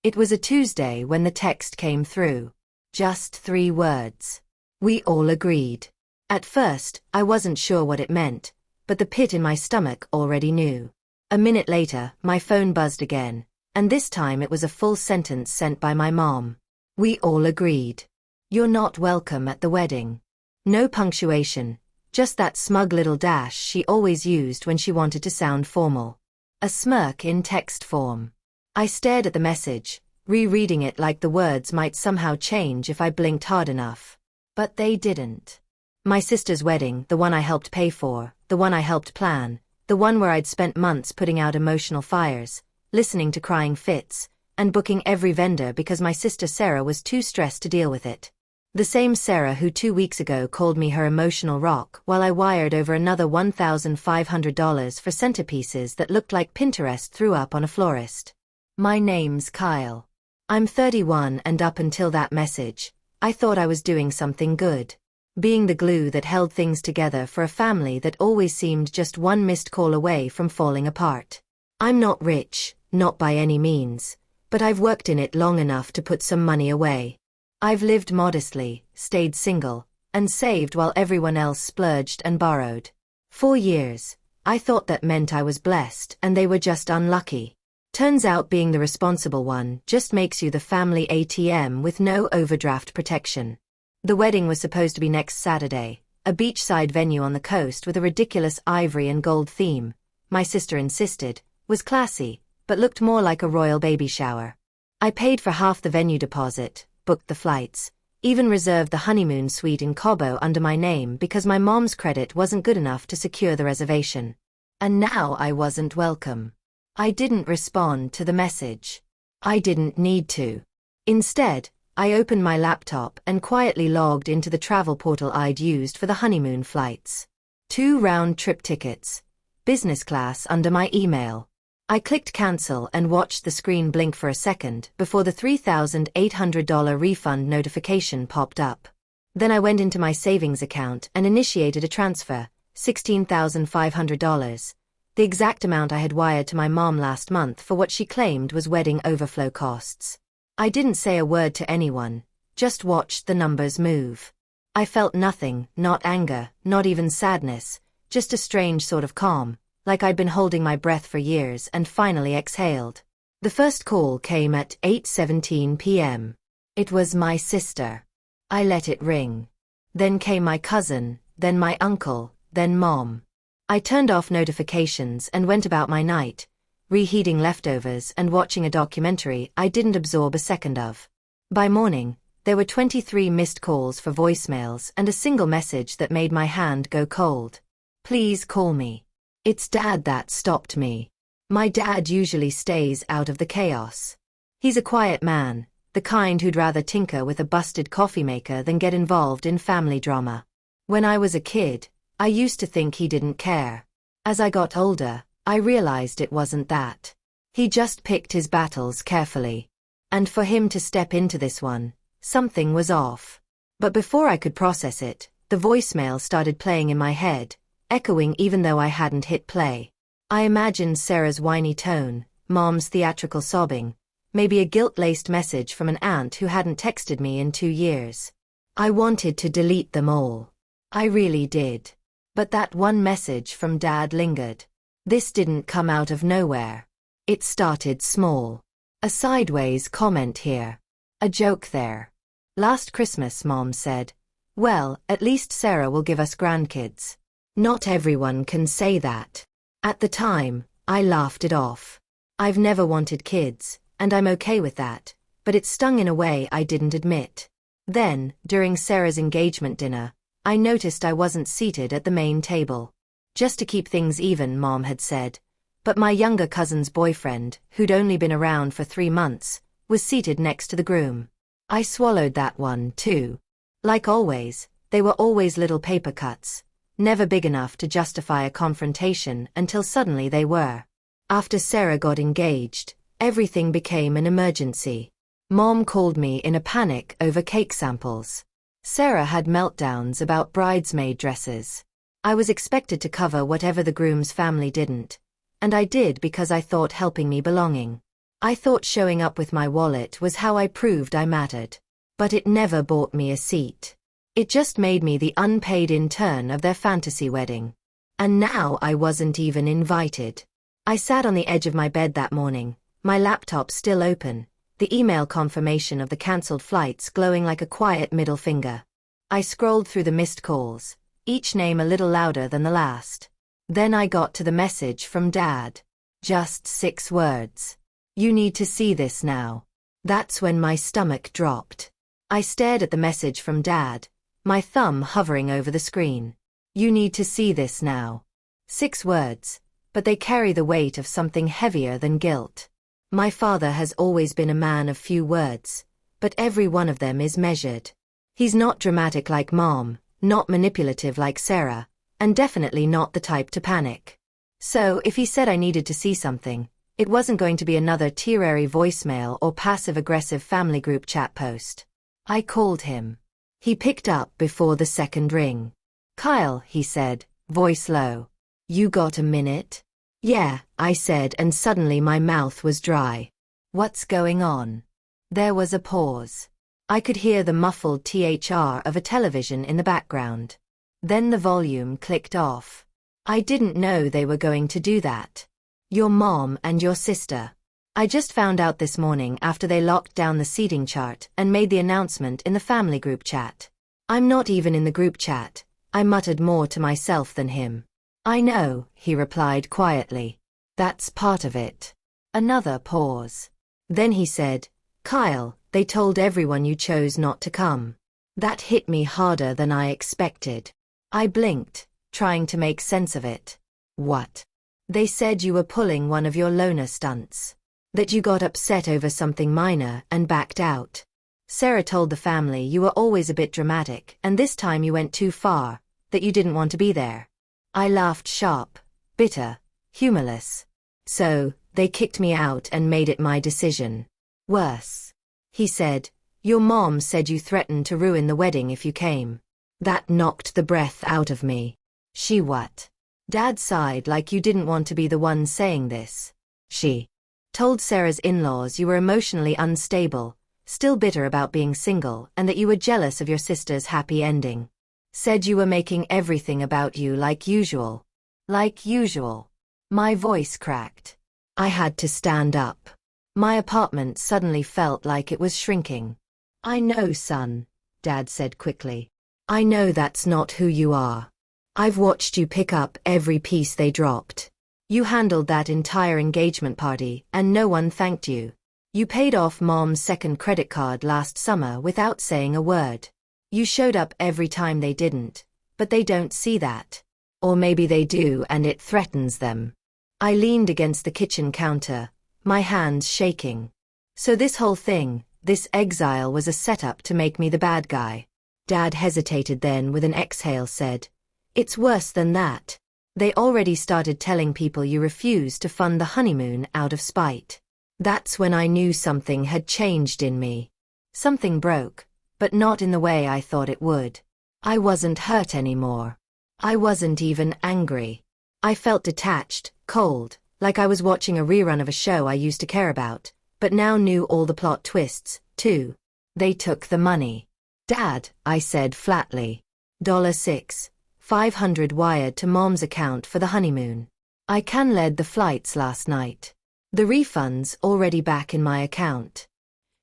It was a Tuesday when the text came through. Just 3 words. We all agreed. At first, I wasn't sure what it meant, but the pit in my stomach already knew. A minute later, my phone buzzed again, and this time it was a full sentence sent by my mom. We all agreed. You're not welcome at the wedding. No punctuation, just that smug little dash she always used when she wanted to sound formal. A smirk in text form. I stared at the message, rereading it like the words might somehow change if I blinked hard enough. But they didn't. My sister's wedding, the one I helped pay for, the one I helped plan, the one where I'd spent months putting out emotional fires, listening to crying fits, and booking every vendor because my sister Sarah was too stressed to deal with it. The same Sarah who 2 weeks ago called me her emotional rock while I wired over another $1,500 for centerpieces that looked like Pinterest threw up on a florist. My name's Kyle. I'm 31 and up until that message, I thought I was doing something good. Being the glue that held things together for a family that always seemed just one missed call away from falling apart. I'm not rich, not by any means, but I've worked in it long enough to put some money away. I've lived modestly, stayed single, and saved while everyone else splurged and borrowed. 4 years. I thought that meant I was blessed and they were just unlucky. Turns out being the responsible one just makes you the family ATM with no overdraft protection. The wedding was supposed to be next Saturday, a beachside venue on the coast with a ridiculous ivory and gold theme. My sister insisted, was classy, but looked more like a royal baby shower. I paid for half the venue deposit, booked the flights, even reserved the honeymoon suite in Cabo under my name because my mom's credit wasn't good enough to secure the reservation. And now I wasn't welcome. I didn't respond to the message. I didn't need to. Instead, I opened my laptop and quietly logged into the travel portal I'd used for the honeymoon flights. 2 round-trip tickets. Business class under my email. I clicked cancel and watched the screen blink for a second before the $3,800 refund notification popped up. Then I went into my savings account and initiated a transfer, $16,500, the exact amount I had wired to my mom last month for what she claimed was wedding overflow costs. I didn't say a word to anyone, just watched the numbers move. I felt nothing, not anger, not even sadness, just a strange sort of calm, like I'd been holding my breath for years and finally exhaled. The first call came at 8:17 p.m. It was my sister. I let it ring. Then came my cousin, then my uncle, then Mom. I turned off notifications and went about my night, reheating leftovers and watching a documentary I didn't absorb a second of. By morning, there were 23 missed calls for voicemails and a single message that made my hand go cold. Please call me. It's Dad that stopped me. My dad usually stays out of the chaos. He's a quiet man, the kind who'd rather tinker with a busted coffee maker than get involved in family drama. When I was a kid, I used to think he didn't care. As I got older, I realized it wasn't that. He just picked his battles carefully. And for him to step into this one, something was off. But before I could process it, the voicemail started playing in my head, echoing even though I hadn't hit play. I imagined Sarah's whiny tone, Mom's theatrical sobbing, maybe a guilt-laced message from an aunt who hadn't texted me in 2 years. I wanted to delete them all. I really did. But that one message from Dad lingered. This didn't come out of nowhere. It started small. A sideways comment here. A joke there. Last Christmas, Mom said, "Well, at least Sarah will give us grandkids." Not everyone can say that. At the time, I laughed it off. I've never wanted kids, and I'm okay with that, but it stung in a way I didn't admit. Then, during Sarah's engagement dinner, I noticed I wasn't seated at the main table. Just to keep things even, Mom had said, but my younger cousin's boyfriend, who'd only been around for 3 months, was seated next to the groom. I swallowed that one, too. Like always, they were always little paper cuts. Never big enough to justify a confrontation until suddenly they were. After Sarah got engaged, everything became an emergency. Mom called me in a panic over cake samples. Sarah had meltdowns about bridesmaid dresses. I was expected to cover whatever the groom's family didn't, and I did because I thought helping me belonging. I thought showing up with my wallet was how I proved I mattered. But it never bought me a seat. It just made me the unpaid intern of their fantasy wedding. And now I wasn't even invited. I sat on the edge of my bed that morning, my laptop still open, the email confirmation of the cancelled flights glowing like a quiet middle finger. I scrolled through the missed calls, each name a little louder than the last. Then I got to the message from Dad. Just 6 words. "You need to see this now." That's when my stomach dropped. I stared at the message from Dad, my thumb hovering over the screen. "You need to see this now." 6 words, but they carry the weight of something heavier than guilt. My father has always been a man of few words, but every one of them is measured. He's not dramatic like Mom, not manipulative like Sarah, and definitely not the type to panic. So if he said I needed to see something, it wasn't going to be another tearary voicemail or passive-aggressive family group chat post. I called him. He picked up before the second ring. "Kyle," he said, voice low. "You got a minute?" "Yeah," I said, and suddenly my mouth was dry. "What's going on?" There was a pause. I could hear the muffled thr of a television in the background. Then the volume clicked off. I didn't know they were going to do that. "Your mom and your sister. I just found out this morning after they locked down the seating chart and made the announcement in the family group chat." "I'm not even in the group chat," I muttered more to myself than him. "I know," he replied quietly. "That's part of it." Another pause. Then he said, "Kyle, they told everyone you chose not to come." That hit me harder than I expected. I blinked, trying to make sense of it. "What?" "They said you were pulling one of your loner stunts. That you got upset over something minor and backed out. Sarah told the family you were always a bit dramatic and this time you went too far, that you didn't want to be there." I laughed sharp, bitter, humorless. "So, they kicked me out and made it my decision." "Worse." He said, "Your mom said you threatened to ruin the wedding if you came." That knocked the breath out of me. "She what?" Dad sighed like you didn't want to be the one saying this. "She told Sarah's in-laws you were emotionally unstable, still bitter about being single, and that you were jealous of your sister's happy ending. Said you were making everything about you like usual." Like usual. My voice cracked. I had to stand up. My apartment suddenly felt like it was shrinking. "I know, son," Dad said quickly. "I know that's not who you are. I've watched you pick up every piece they dropped. You handled that entire engagement party and no one thanked you. You paid off Mom's second credit card last summer without saying a word. You showed up every time they didn't, but they don't see that. Or maybe they do and it threatens them." I leaned against the kitchen counter, my hands shaking. So this whole thing, this exile was a setup to make me the bad guy. Dad hesitated, then with an exhale said, "It's worse than that. They already started telling people you refused to fund the honeymoon out of spite." That's when I knew something had changed in me. Something broke, but not in the way I thought it would. I wasn't hurt anymore. I wasn't even angry. I felt detached, cold, like I was watching a rerun of a show I used to care about, but now knew all the plot twists, too. "They took the money." "Dad," I said flatly. $6,500 wired to Mom's account for the honeymoon. I canceled the flights last night. The refund's already back in my account."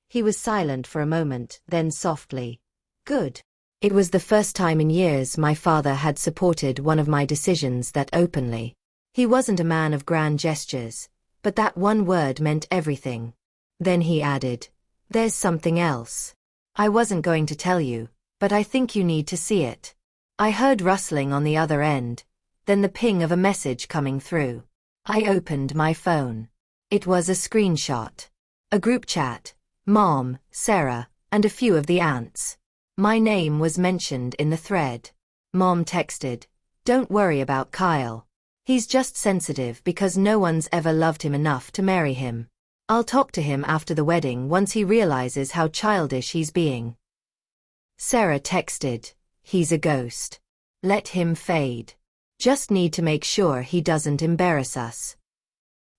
He was silent for a moment, then softly, "Good." It was the first time in years my father had supported one of my decisions that openly. He wasn't a man of grand gestures, but that one word meant everything. Then he added, "There's something else. I wasn't going to tell you, but I think you need to see it." I heard rustling on the other end, then the ping of a message coming through. I opened my phone. It was a screenshot. A group chat, Mom, Sarah, and a few of the aunts. My name was mentioned in the thread. Mom texted, "Don't worry about Kyle. He's just sensitive because no one's ever loved him enough to marry him. I'll talk to him after the wedding once he realizes how childish he's being." Sarah texted, "He's a ghost. Let him fade. Just need to make sure he doesn't embarrass us."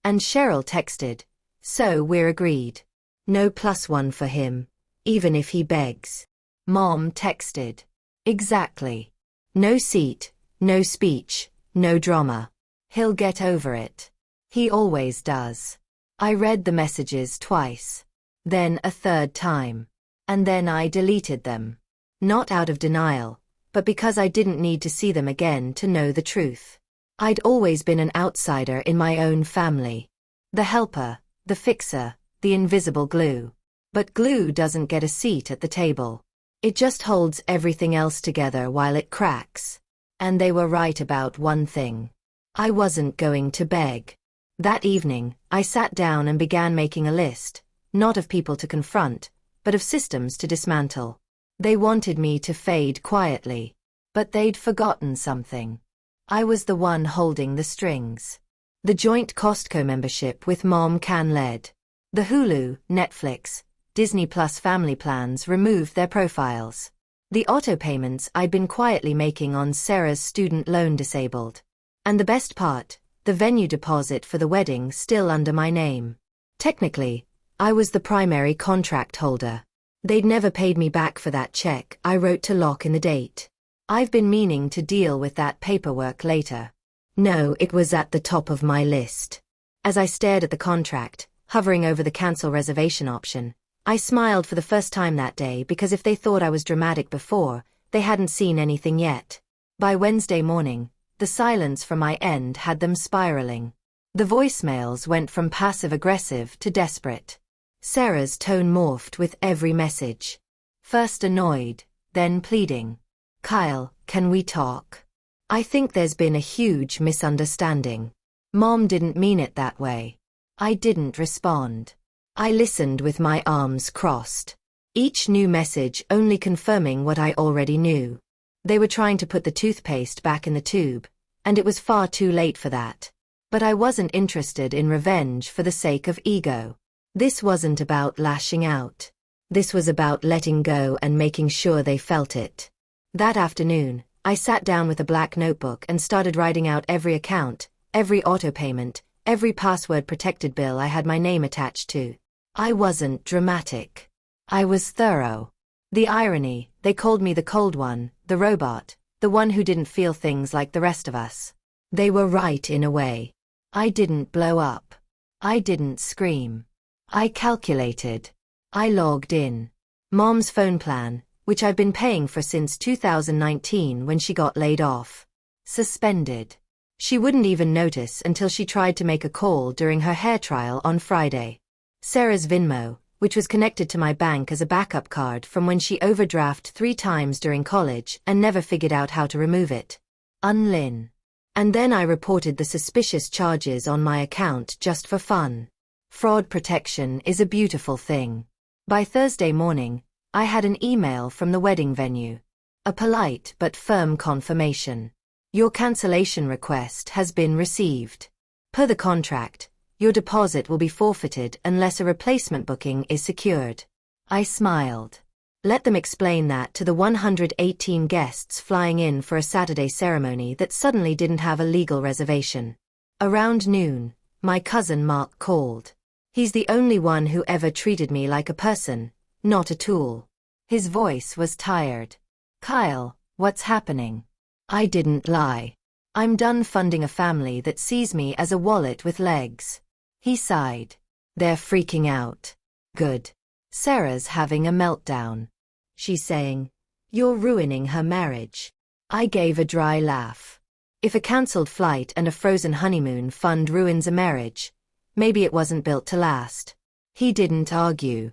And Cheryl texted, So we're agreed. No +1 for him, even if he begs. Mom texted. Exactly. No seat, no speech, no drama. He'll get over it. He always does. I read the messages twice. Then a third time. And then I deleted them. Not out of denial, but because I didn't need to see them again to know the truth. I'd always been an outsider in my own family. The helper, the fixer, the invisible glue. But glue doesn't get a seat at the table. It just holds everything else together while it cracks. And they were right about one thing. I wasn't going to beg. That evening, I sat down and began making a list, not of people to confront, but of systems to dismantle. They wanted me to fade quietly. But they'd forgotten something. I was the one holding the strings. The joint Costco membership with Mom Can led. The Hulu, Netflix, Disney Plus family plans removed their profiles. The auto payments I'd been quietly making on Sarah's student loan disabled. And the best part, the venue deposit for the wedding still under my name. Technically, I was the primary contract holder. They'd never paid me back for that check I wrote to lock in the date. I've been meaning to deal with that paperwork later. No, it was at the top of my list. As I stared at the contract, hovering over the cancel reservation option, I smiled for the first time that day because if they thought I was dramatic before, they hadn't seen anything yet. By Wednesday morning, the silence from my end had them spiraling. The voicemails went from passive-aggressive to desperate. Sarah's tone morphed with every message. First annoyed, then pleading. Kyle, can we talk? I think there's been a huge misunderstanding. Mom didn't mean it that way. I didn't respond. I listened with my arms crossed. Each new message only confirming what I already knew. They were trying to put the toothpaste back in the tube, and it was far too late for that. But I wasn't interested in revenge for the sake of ego. This wasn't about lashing out. This was about letting go and making sure they felt it. That afternoon, I sat down with a black notebook and started writing out every account, every auto payment, every password-protected bill I had my name attached to. I wasn't dramatic. I was thorough. The irony, they called me the cold one, the robot, the one who didn't feel things like the rest of us. They were right in a way. I didn't blow up. I didn't scream. I calculated. I logged in. Mom's phone plan, which I've been paying for since 2019 when she got laid off. Suspended. She wouldn't even notice until she tried to make a call during her hair trial on Friday. Sarah's Venmo, which was connected to my bank as a backup card from when she overdrafted 3 times during college and never figured out how to remove it. Unlin. And then I reported the suspicious charges on my account just for fun. Fraud protection is a beautiful thing. By Thursday morning, I had an email from the wedding venue. A polite but firm confirmation. Your cancellation request has been received. Per the contract, your deposit will be forfeited unless a replacement booking is secured. I smiled. Let them explain that to the 118 guests flying in for a Saturday ceremony that suddenly didn't have a legal reservation. Around noon, my cousin Mark called. He's the only one who ever treated me like a person, not a tool. His voice was tired. Kyle, what's happening? I didn't lie. I'm done funding a family that sees me as a wallet with legs. He sighed. They're freaking out. Good. Sarah's having a meltdown. She's saying, you're ruining her marriage. I gave a dry laugh. If a cancelled flight and a frozen honeymoon fund ruins a marriage, maybe it wasn't built to last. He didn't argue.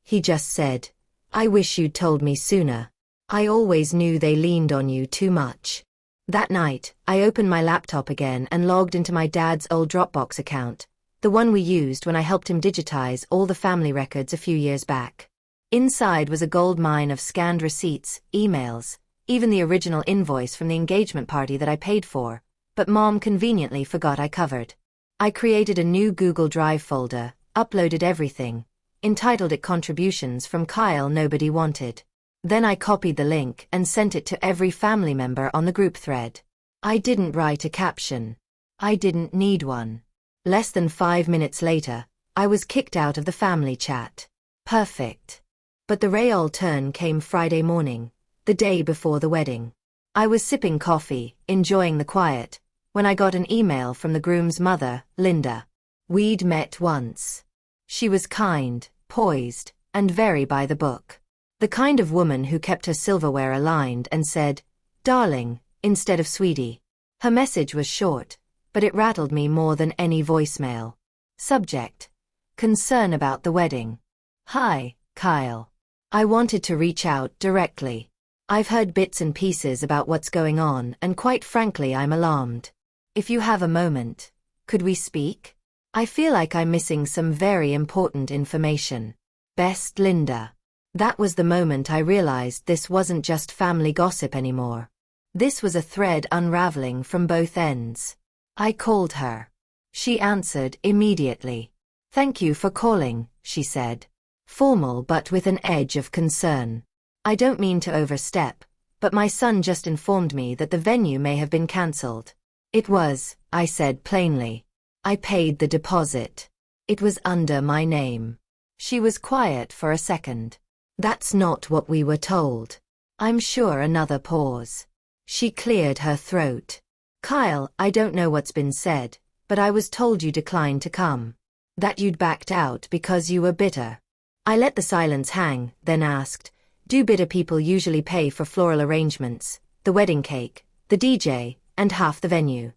He just said, I wish you'd told me sooner. I always knew they leaned on you too much. That night, I opened my laptop again and logged into my dad's old Dropbox account, the one we used when I helped him digitize all the family records a few years back. Inside was a gold mine of scanned receipts, emails, even the original invoice from the engagement party that I paid for, but Mom conveniently forgot I covered. I created a new Google Drive folder, uploaded everything, entitled it Contributions from Kyle Nobody Wanted. Then I copied the link and sent it to every family member on the group thread. I didn't write a caption. I didn't need one. Less than 5 minutes later, I was kicked out of the family chat. Perfect. But the real turn came Friday morning, the day before the wedding. I was sipping coffee, enjoying the quiet, when I got an email from the groom's mother, Linda. We'd met once. She was kind, poised, and very by the book. The kind of woman who kept her silverware aligned and said, "Darling," instead of "sweetie." Her message was short, but it rattled me more than any voicemail. Subject: concern about the wedding. Hi, Kyle. I wanted to reach out directly. I've heard bits and pieces about what's going on, and quite frankly, I'm alarmed. If you have a moment, could we speak? I feel like I'm missing some very important information. Best, Linda. That was the moment I realized this wasn't just family gossip anymore. This was a thread unraveling from both ends. I called her. She answered immediately. "Thank you for calling," she said. Formal but with an edge of concern. "I don't mean to overstep, but my son just informed me that the venue may have been cancelled." "It was," I said plainly. "I paid the deposit. It was under my name." She was quiet for a second. "That's not what we were told." I'm sure. Another pause. She cleared her throat. "Kyle, I don't know what's been said, but I was told you declined to come. That you'd backed out because you were bitter." I let the silence hang, then asked, "Do bitter people usually pay for floral arrangements, the wedding cake, the DJ, and half the venue?"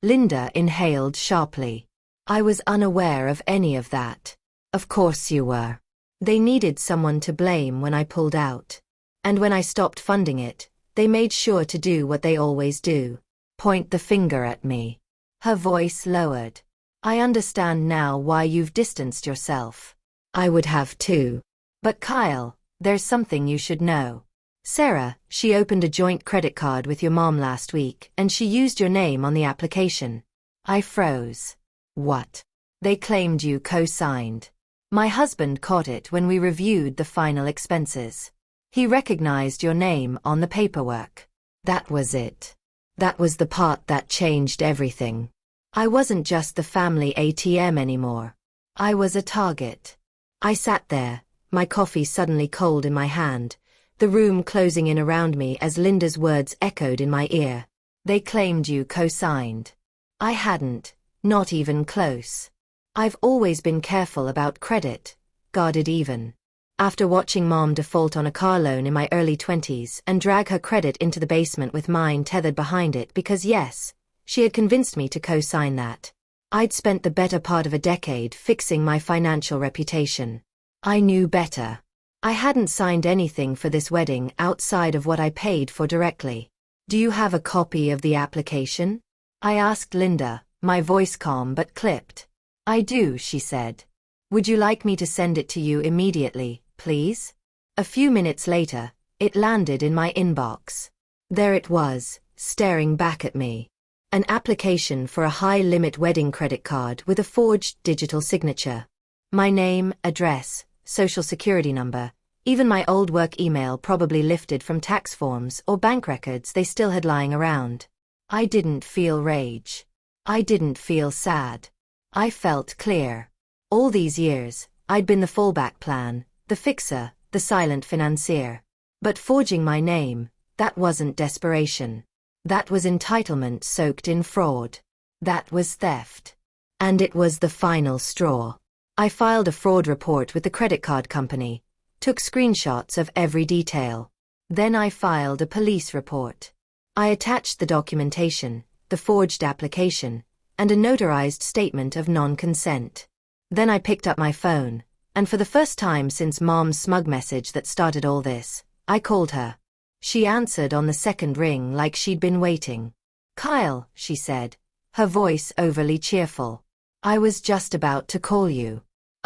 Linda inhaled sharply. "I was unaware of any of that." "Of course you were. They needed someone to blame when I pulled out. And when I stopped funding it, they made sure to do what they always do. Point the finger at me." Her voice lowered. "I understand now why you've distanced yourself. I would have too. But Kyle, there's something you should know. Sarah, she opened a joint credit card with your mom last week, and she used your name on the application." I froze. "What?" "They claimed you co-signed. My husband caught it when we reviewed the final expenses. He recognized your name on the paperwork." That was it. That was the part that changed everything. I wasn't just the family ATM anymore. I was a target. I sat there, my coffee suddenly cold in my hand, the room closing in around me as Linda's words echoed in my ear. "They claimed you co-signed." I hadn't, not even close. I've always been careful about credit, guarded even. After watching Mom default on a car loan in my early 20s and drag her credit into the basement with mine tethered behind it because yes, she had convinced me to co-sign that. I'd spent the better part of a decade fixing my financial reputation. I knew better. I hadn't signed anything for this wedding outside of what I paid for directly. "Do you have a copy of the application?" I asked Linda, my voice calm but clipped. "I do," she said. "Would you like me to send it to you immediately, please?" A few minutes later, it landed in my inbox. There it was, staring back at me. An application for a high-limit wedding credit card with a forged digital signature. My name, address, social security number, even my old work email probably lifted from tax forms or bank records they still had lying around. I didn't feel rage. I didn't feel sad. I felt clear. All these years, I'd been the fallback plan, the fixer, the silent financier. But forging my name, that wasn't desperation. That was entitlement soaked in fraud. That was theft. And it was the final straw. I filed a fraud report with the credit card company, took screenshots of every detail. Then I filed a police report. I attached the documentation, the forged application, and a notarized statement of non-consent. Then I picked up my phone, and for the first time since Mom's smug message that started all this, I called her. She answered on the second ring like she'd been waiting. "Kyle," she said, her voice overly cheerful. "I was just about to call you."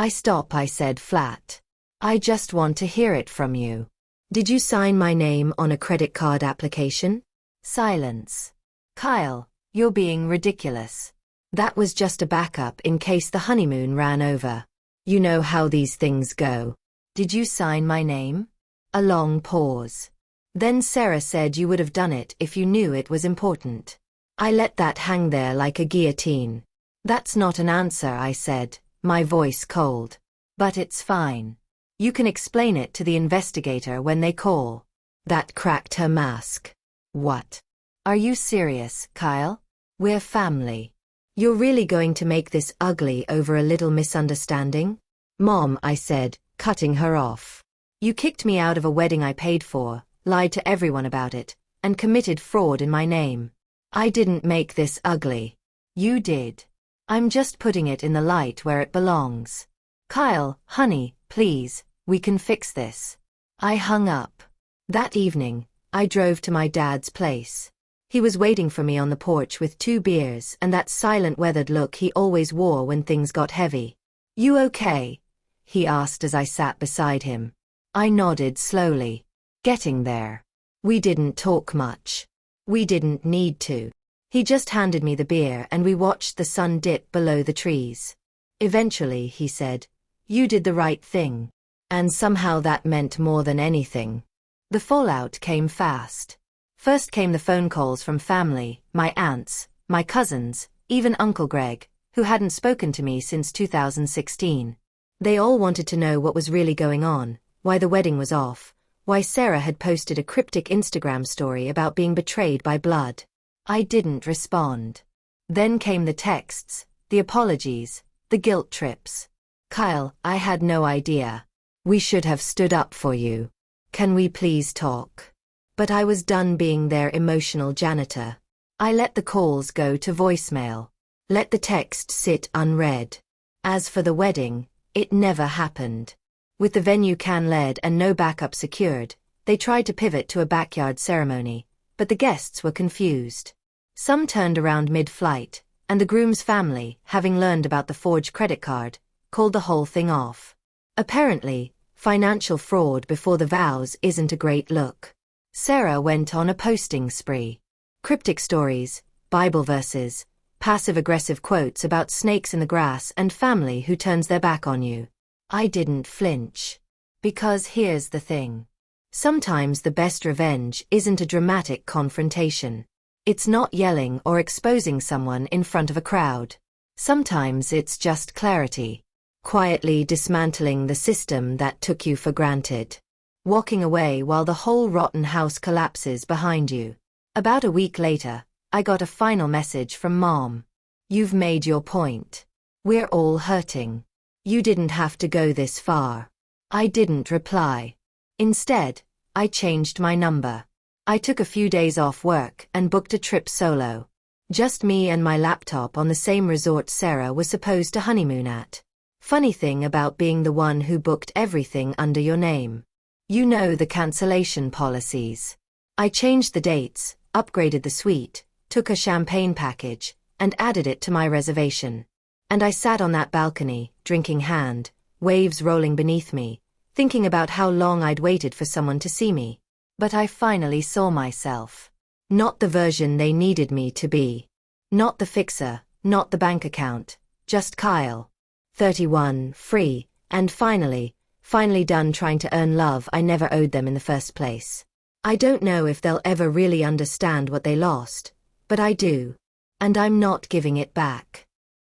Stop," I said flat. "I just want to hear it from you. Did you sign my name on a credit card application?" Silence. "Kyle, you're being ridiculous. That was just a backup in case the honeymoon ran over. You know how these things go." "Did you sign my name?" A long pause. "Then Sarah said you would have done it if you knew it was important." I let that hang there like a guillotine. "That's not an answer," I said, my voice cold. But it's fine. You can explain it to the investigator when they call. That cracked her mask. What? Are you serious, Kyle? We're family. You're really going to make this ugly over a little misunderstanding? Mom, I said, cutting her off. You kicked me out of a wedding I paid for, lied to everyone about it, and committed fraud in my name. I didn't make this ugly. You did. I'm just putting it in the light where it belongs. Kyle, honey, please, we can fix this. I hung up. That evening, I drove to my dad's place. He was waiting for me on the porch with 2 beers and that silent weathered look he always wore when things got heavy. You okay? He asked as I sat beside him. I nodded slowly. Getting there. We didn't talk much. We didn't need to. He just handed me the beer and we watched the sun dip below the trees. Eventually, he said, you did the right thing. And somehow that meant more than anything. The fallout came fast. First came the phone calls from family, my aunts, my cousins, even Uncle Greg, who hadn't spoken to me since 2016. They all wanted to know what was really going on, why the wedding was off, why Sarah had posted a cryptic Instagram story about being betrayed by blood. I didn't respond. Then came the texts, the apologies, the guilt trips. Kyle, I had no idea. We should have stood up for you. Can we please talk? But I was done being their emotional janitor. I let the calls go to voicemail. Let the text sit unread. As for the wedding, it never happened. With the venue can-led and no backup secured, they tried to pivot to a backyard ceremony, but the guests were confused. Some turned around mid-flight, and the groom's family, having learned about the forged credit card, called the whole thing off. Apparently, financial fraud before the vows isn't a great look. Sarah went on a posting spree. Cryptic stories, Bible verses, passive-aggressive quotes about snakes in the grass and family who turns their back on you. I didn't flinch. Because here's the thing. Sometimes the best revenge isn't a dramatic confrontation. It's not yelling or exposing someone in front of a crowd. Sometimes it's just clarity. Quietly dismantling the system that took you for granted. Walking away while the whole rotten house collapses behind you. About a week later, I got a final message from Mom. You've made your point. We're all hurting. You didn't have to go this far. I didn't reply. Instead, I changed my number. I took a few days off work and booked a trip solo. Just me and my laptop on the same resort Sarah was supposed to honeymoon at. Funny thing about being the one who booked everything under your name. You know the cancellation policies. I changed the dates, upgraded the suite, took a champagne package, and added it to my reservation. And I sat on that balcony, drinking hand, waves rolling beneath me, thinking about how long I'd waited for someone to see me. But I finally saw myself. Not the version they needed me to be. Not the fixer, not the bank account, just Kyle. 31, free, and finally done trying to earn love I never owed them in the first place. I don't know if they'll ever really understand what they lost, but I do. And I'm not giving it back.